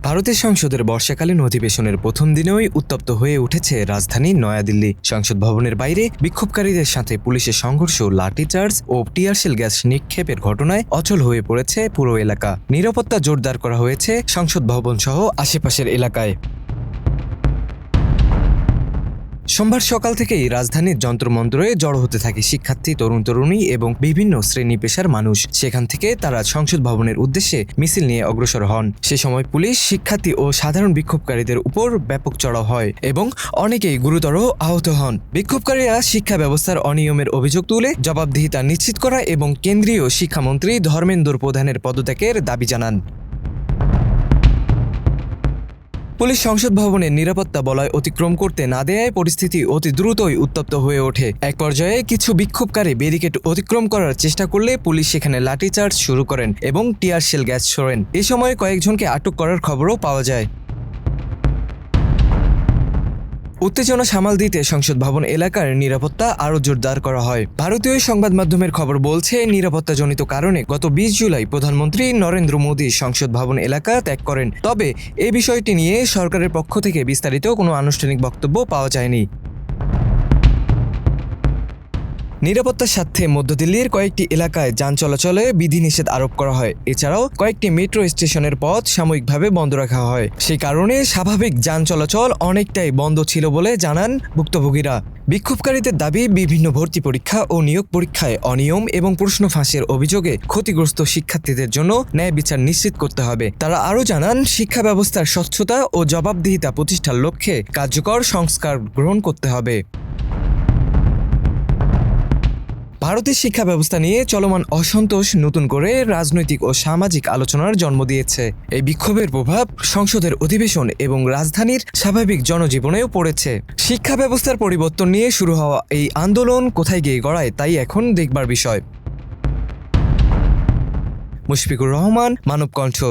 ভারতের সংসদের বর্ষাকালীন অধিবেশনের প্রথম দিনেই উত্তপ্ত হয়ে উঠেছে রাজধানী নয়াদিল্লি। সংসদ ভবনের বাইরে বিক্ষোভকারীদের সাথে পুলিশের সংঘর্ষ, লাঠিচার্জ ও টিয়ারশেল গ্যাস নিক্ষেপের ঘটনায় অচল হয়ে পড়েছে পুরো এলাকা। নিরাপত্তা জোরদার করা হয়েছে সংসদ ভবন সহ আশেপাশের এলাকায়। সোমবার সকাল থেকেই রাজধানীর যন্ত্রমন্ত্রে জড়ো হতে থাকে শিক্ষার্থী, তরুণ-তরুণী এবং বিভিন্ন শ্রেণী পেশার মানুষ। সেখান থেকে তারা সংসদ ভবনের উদ্দেশ্যে মিছিল নিয়ে অগ্রসর হন। সে সময় পুলিশ শিক্ষার্থী ও সাধারণ বিক্ষোভকারীদের উপর ব্যাপক চড়াও হয় এবং অনেকেই গুরুতর আহত হন। বিক্ষোভকারীরা শিক্ষা ব্যবস্থার অনিয়মের অভিযোগ তুলে জবাবদিহিতা নিশ্চিত করা এবং কেন্দ্রীয় শিক্ষামন্ত্রী ধর্মেন্দ্র প্রধানের পদত্যাগের দাবি জানান। পুলিশ সংসদ ভবনের নিরাপত্তা বলয় অতিক্রম করতে না দেয়ায় পরিস্থিতি অতি দ্রুতই উত্তপ্ত হয়ে ওঠে। এক পর্যায়ে কিছু বিক্ষোভকারী ব্যারিকেড অতিক্রম করার চেষ্টা করলে পুলিশ সেখানে লাঠিচার্জ শুরু করেন এবং টিয়ারশেল গ্যাস ছোড়েন। এ সময় কয়েকজনকে আটক করার খবরও পাওয়া যায়। উত্তেজনা সামাল দিতে সংসদ ভবন এলাকার নিরাপত্তা আরও জোরদার করা হয়। ভারতীয় সংবাদ মাধ্যমের খবর বলছে, নিরাপত্তাজনিত কারণে গত 20 জুলাই প্রধানমন্ত্রী নরেন্দ্র মোদী সংসদ ভবন এলাকা ত্যাগ করেন। তবে এই বিষয়টি নিয়ে সরকারের পক্ষ থেকে বিস্তারিত কোনো আনুষ্ঠানিক বক্তব্য পাওয়া যায়নি। নিরাপত্তার স্বার্থে মধ্য দিল্লির কয়েকটি এলাকায় যান চলাচলে বিধিনিষেধ আরোপ করা হয়। এছাড়াও কয়েকটি মেট্রো স্টেশনের পথ সাময়িকভাবে বন্ধ রাখা হয়। সেই কারণে স্বাভাবিক যান চলাচল অনেকটাই বন্ধ ছিল বলে জানান ভুক্তভোগীরা। বিক্ষোভকারীদের দাবি, বিভিন্ন ভর্তি পরীক্ষা ও নিয়োগ পরীক্ষায় অনিয়ম এবং প্রশ্ন ফাঁসের অভিযোগে ক্ষতিগ্রস্ত শিক্ষার্থীদের জন্য ন্যায় বিচার নিশ্চিত করতে হবে। তারা আরও জানান, শিক্ষা ব্যবস্থার স্বচ্ছতা ও জবাবদিহিতা প্রতিষ্ঠার লক্ষ্যে কার্যকর সংস্কার গ্রহণ করতে হবে। ভারতের শিক্ষা ব্যবস্থা নিয়ে চলমান অসন্তোষ নতুন করে রাজনৈতিক ও সামাজিক আলোচনার জন্ম দিয়েছে। এই বিক্ষোভের প্রভাব সংসদের অধিবেশন এবং রাজধানীর স্বাভাবিক জনজীবনেও পড়েছে। শিক্ষা ব্যবস্থার পরিবর্তন নিয়ে শুরু হওয়া এই আন্দোলন কোথায় গিয়ে গড়ায় তাই এখন দেখবার বিষয়। মুশফিকুর রহমান, মানব কণ্ঠ।